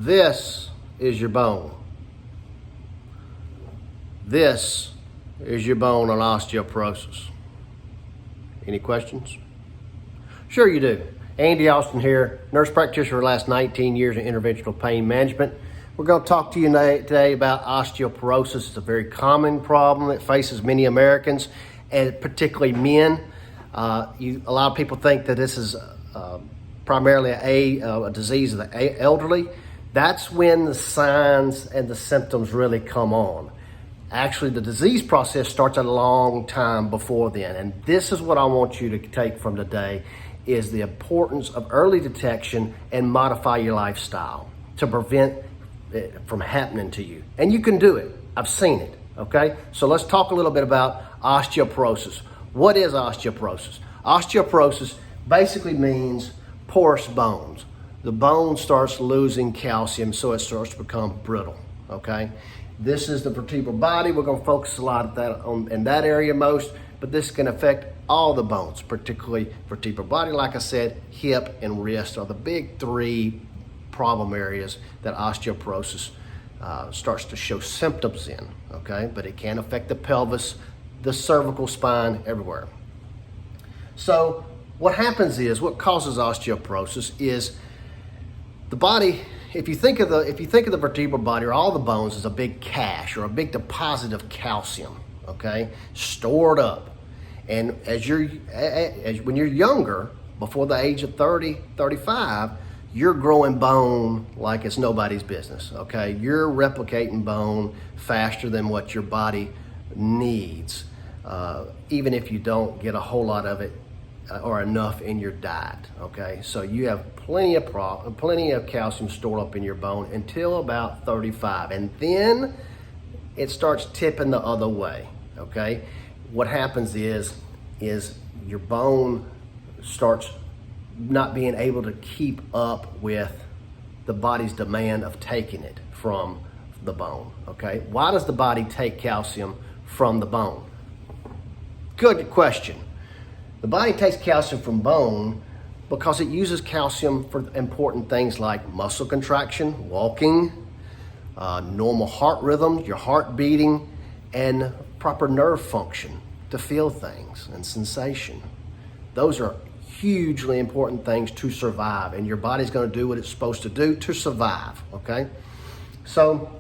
This is your bone. This is your bone on osteoporosis. Any questions? Sure you do. Andy Austin here, nurse practitioner for the last 19 years in interventional pain management. We're going to talk to you today about osteoporosis. It's a very common problem that faces many Americans, and particularly men. A lot of people think that this is primarily a disease of the elderly. That's when the signs and the symptoms really come on. Actually, the disease process starts a long time before then. And this is what I want you to take from today, is the importance of early detection and modify your lifestyle to prevent it from happening to you. And you can do it. I've seen it, okay? So let's talk a little bit about osteoporosis. What is osteoporosis? Osteoporosis basically means porous bones. The bone starts losing calcium, so it starts to become brittle, okay? This is the vertebral body. We're going to focus a lot in that area most, but this can affect all the bones, particularly vertebral body. Like I said, hip and wrist are the big three problem areas that osteoporosis starts to show symptoms in, okay? But it can affect the pelvis, the cervical spine, everywhere. So what happens is, what causes osteoporosis is the body. If you think of the vertebral body or all the bones as a big cache or a big deposit of calcium, okay, stored up. And when you're younger, before the age of 30, 35, you're growing bone like it's nobody's business, okay? You're replicating bone faster than what your body needs, even if you don't get a whole lot of it or enough in your diet, okay? So you have plenty of calcium stored up in your bone until about 35, and then it starts tipping the other way, okay? What happens is your bone starts not being able to keep up with the body's demand of taking it from the bone, okay? Why does the body take calcium from the bone? Good question. The body takes calcium from bone because it uses calcium for important things like muscle contraction, walking, normal heart rhythm, your heart beating, and proper nerve function to feel things and sensation. Those are hugely important things to survive, and your body's going to do what it's supposed to do to survive, okay? So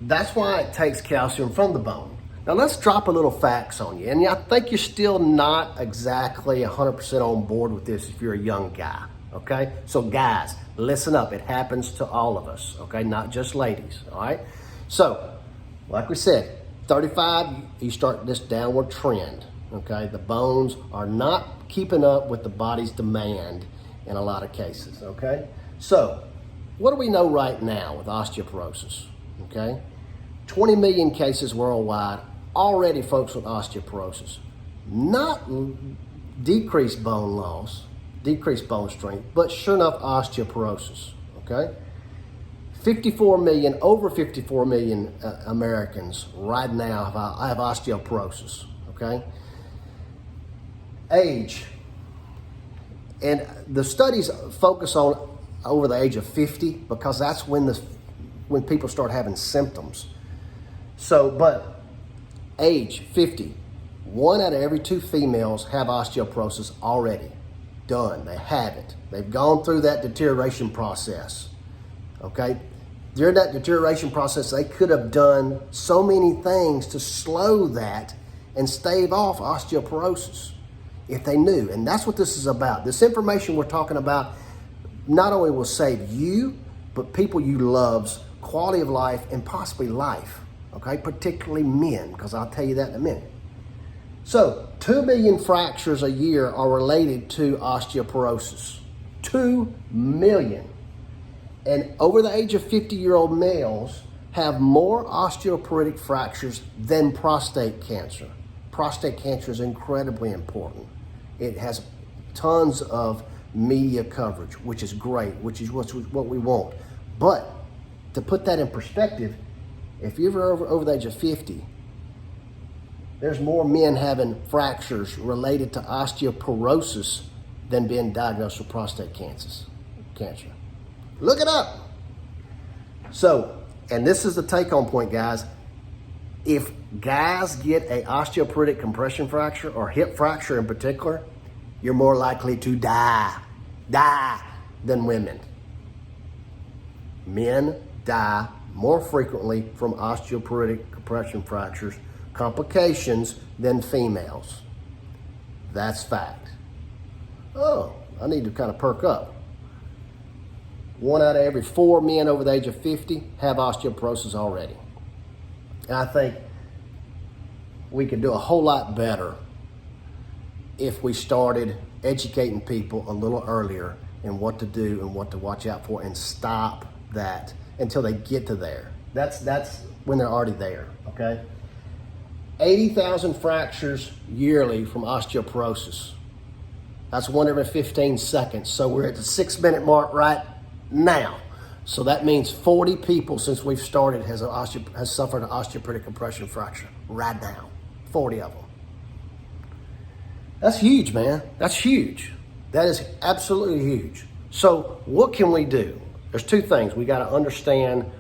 that's why it takes calcium from the bone. Now let's drop a little facts on you. And I think you're still not exactly 100% on board with this if you're a young guy, okay? So guys, listen up. It happens to all of us, okay? Not just ladies, all right? So, like we said, 35, you start this downward trend, okay? The bones are not keeping up with the body's demand in a lot of cases, okay? So, what do we know right now with osteoporosis, okay? 20 million cases worldwide. Already folks with osteoporosis, not decreased bone loss, decreased bone strength, but sure enough osteoporosis, okay? Over 54 million Americans right now have osteoporosis, okay? Age, and the studies focus on over the age of 50 because that's when people start having symptoms. So, but age 50, 1 out of every 2 females have osteoporosis already. Done. They have it. They've gone through that deterioration process. Okay? During that deterioration process, they could have done so many things to slow that and stave off osteoporosis if they knew. And that's what this is about. This information we're talking about not only will save you, but people you love's quality of life and possibly life. Okay, particularly men, because I'll tell you that in a minute. So, 2 million fractures a year are related to osteoporosis. 2 million. And over the age of 50-year-old males have more osteoporotic fractures than prostate cancer. Prostate cancer is incredibly important. It has tons of media coverage, which is great, which is what we want. But to put that in perspective, if you're over the age of 50, there's more men having fractures related to osteoporosis than being diagnosed with prostate cancer. Look it up. So, and this is the take-home point, guys. If guys get a osteoporotic compression fracture or hip fracture in particular, you're more likely to die than women. Men die more frequently from osteoporotic compression fractures complications than females. That's fact. Oh, I need to kind of perk up. 1 out of every 4 men over the age of 50 have osteoporosis already. And I think we could do a whole lot better if we started educating people a little earlier in what to do and what to watch out for and stop that until they get to there. That's when they're already there, okay? 80,000 fractures yearly from osteoporosis. That's 1 every 15 seconds. So we're at the 6-minute mark right now. So that means 40 people since we've started has suffered an osteoporotic compression fracture right now. 40 of them. That's huge, man. That's huge. That is absolutely huge. So what can we do? There's 2 things. We got to understand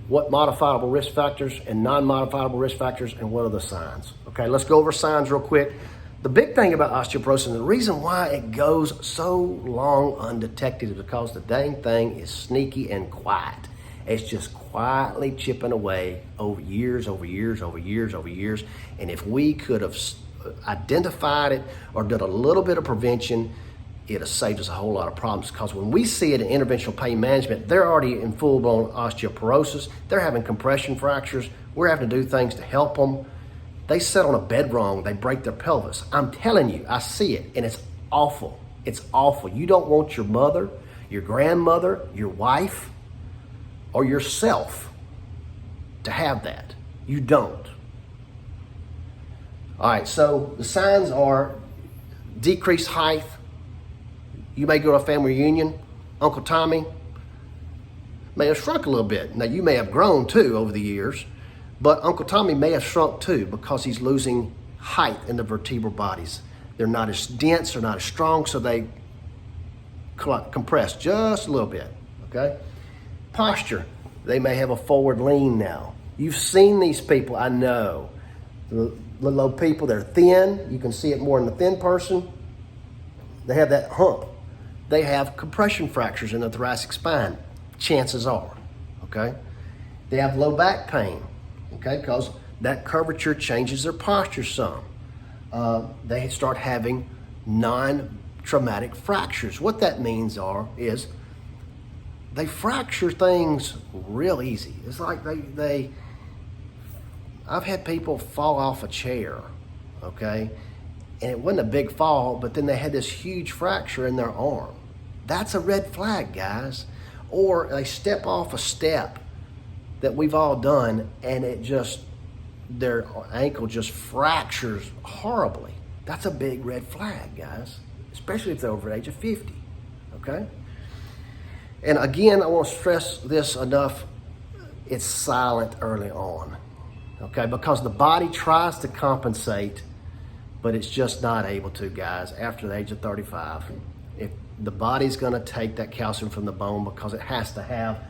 what modifiable risk factors and non-modifiable risk factors and what are the signs. Okay, let's go over signs real quick. The big thing about osteoporosis and the reason why it goes so long undetected is because the dang thing is sneaky and quiet. It's just quietly chipping away over years. And if we could have identified it or did a little bit of prevention, it'd have saved us a whole lot of problems, because when we see it in interventional pain management, they're already in full-blown osteoporosis. They're having compression fractures. We're having to do things to help them. They sit on a bed wrong. They break their pelvis. I'm telling you, I see it, and it's awful. It's awful. You don't want your mother, your grandmother, your wife, or yourself to have that. You don't. All right, so the signs are decreased height. You may go to a family reunion. Uncle Tommy may have shrunk a little bit. Now, you may have grown too over the years, but Uncle Tommy may have shrunk too because he's losing height in the vertebral bodies. They're not as dense, they're not as strong, so they compress just a little bit, okay? Posture, they may have a forward lean now. You've seen these people, I know. The little people, they're thin. You can see it more in the thin person. They have that hump. They have compression fractures in the thoracic spine, chances are, okay? They have low back pain, okay, because that curvature changes their posture some. They start having non-traumatic fractures. What that means is they fracture things real easy. It's like I've had people fall off a chair, okay? And it wasn't a big fall, but then they had this huge fracture in their arm. That's a red flag, guys. Or they step off a step that we've all done, and their ankle just fractures horribly. That's a big red flag, guys, especially if they're over the age of 50, okay? And again, I want to stress this enough, it's silent early on, okay? Because the body tries to compensate, but it's just not able to, guys, after the age of 35. If the body's gonna take that calcium from the bone because it has to have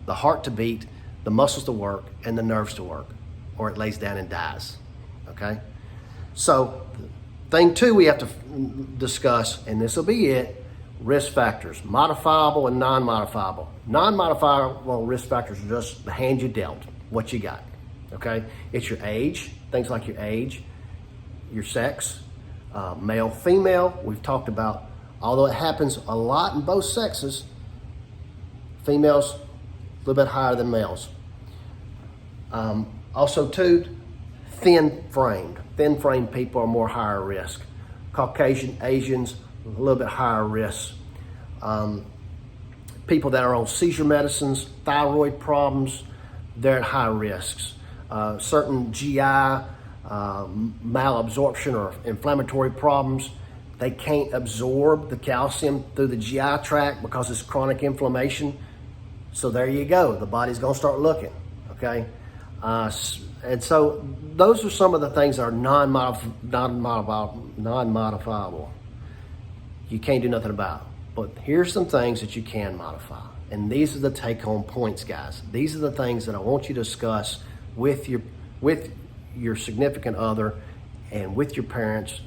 the heart to beat, the muscles to work, and the nerves to work, or it lays down and dies, okay? So, thing 2 we have to discuss, and this will be it, risk factors, modifiable and non-modifiable. Non-modifiable risk factors are just the hand you dealt, what you got, okay? It's your age, things like your age, your sex, male, female, we've talked about. Although it happens a lot in both sexes, females a little bit higher than males. Also too, thin framed people are more higher risk. Caucasian, Asians, a little bit higher risk. People that are on seizure medicines, thyroid problems, they're at high risks. Certain GI, malabsorption or inflammatory problems, they can't absorb the calcium through the GI tract because it's chronic inflammation. So there you go. The body's going to start looking, okay? And so those are some of the things that are non-modifiable. You can't do nothing about. But here's some things that you can modify. And these are the take-home points, guys. These are the things that I want you to discuss with your significant other and with your parents.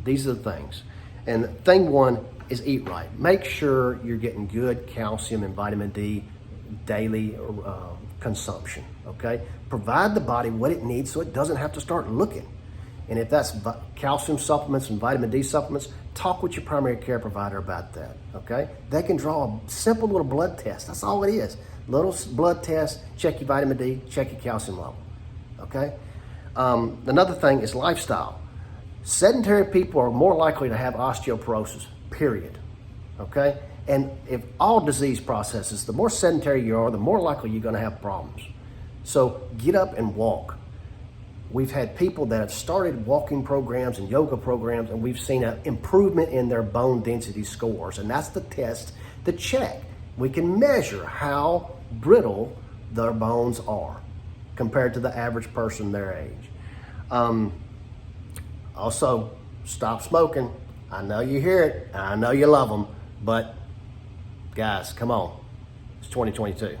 These are the things. And thing one is eat right. Make sure you're getting good calcium and vitamin D daily consumption, okay? Provide the body what it needs so it doesn't have to start looking. And if that's calcium supplements and vitamin D supplements, talk with your primary care provider about that, okay? They can draw a simple little blood test. That's all it is. Little blood test, check your vitamin D, check your calcium level, okay? Another thing is lifestyle. Sedentary people are more likely to have osteoporosis, period, okay? And if all disease processes, the more sedentary you are, the more likely you're gonna have problems. So get up and walk. We've had people that have started walking programs and yoga programs, and we've seen an improvement in their bone density scores. And that's the test to check. We can measure how brittle their bones are compared to the average person their age. Also, stop smoking. I know you hear it, I know you love them, but guys, come on. It's 2022.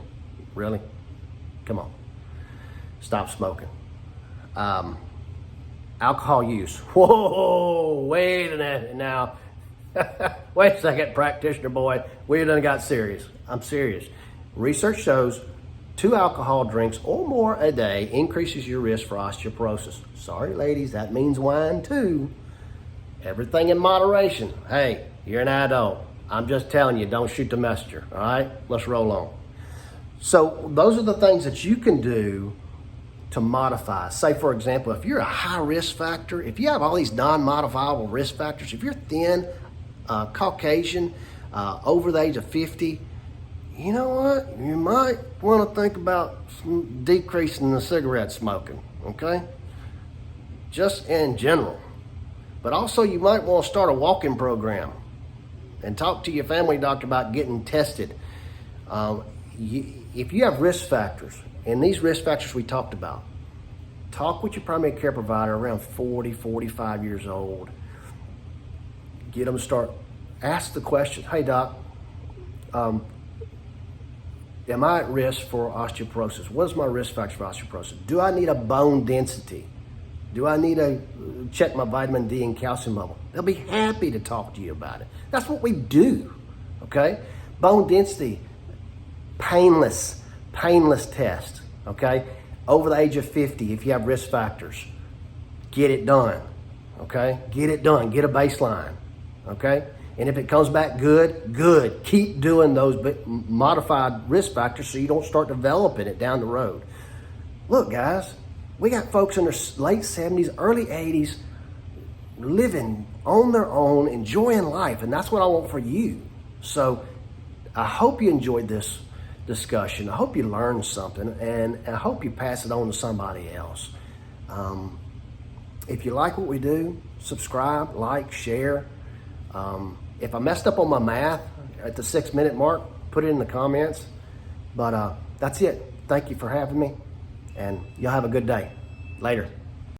Really? Come on. Stop smoking. Alcohol use. Whoa, wait a minute now. Wait a second, practitioner boy. We done got serious. I'm serious. Research shows 2 alcohol drinks or more a day increases your risk for osteoporosis. Sorry, ladies, that means wine too. Everything in moderation. Hey, you're an adult. I'm just telling you, don't shoot the messenger, all right? Let's roll on. So those are the things that you can do to modify. Say, for example, if you're a high risk factor, if you have all these non-modifiable risk factors, if you're thin, Caucasian, over the age of 50, you know what? You might want to think about decreasing the cigarette smoking, okay? Just in general. But also you might want to start a walking program and talk to your family doctor about getting tested. If you have risk factors, and these risk factors we talked about, talk with your primary care provider around 40, 45 years old. Get them to start, ask the question, hey doc, am I at risk for osteoporosis? What is my risk factor for osteoporosis? Do I need a bone density? Do I need to check my vitamin D and calcium level? They'll be happy to talk to you about it. That's what we do, okay? Bone density, painless test, okay? Over the age of 50, if you have risk factors, get it done, okay? Get it done, get a baseline, okay? And if it comes back good. Keep doing those modified risk factors so you don't start developing it down the road. Look, guys, we got folks in their late 70s, early 80s, living on their own, enjoying life, and that's what I want for you. So I hope you enjoyed this discussion. I hope you learned something, and I hope you pass it on to somebody else. If you like what we do, subscribe, like, share. If I messed up on my math at the 6-minute mark, put it in the comments. But that's it. Thank you for having me, and y'all have a good day. Later.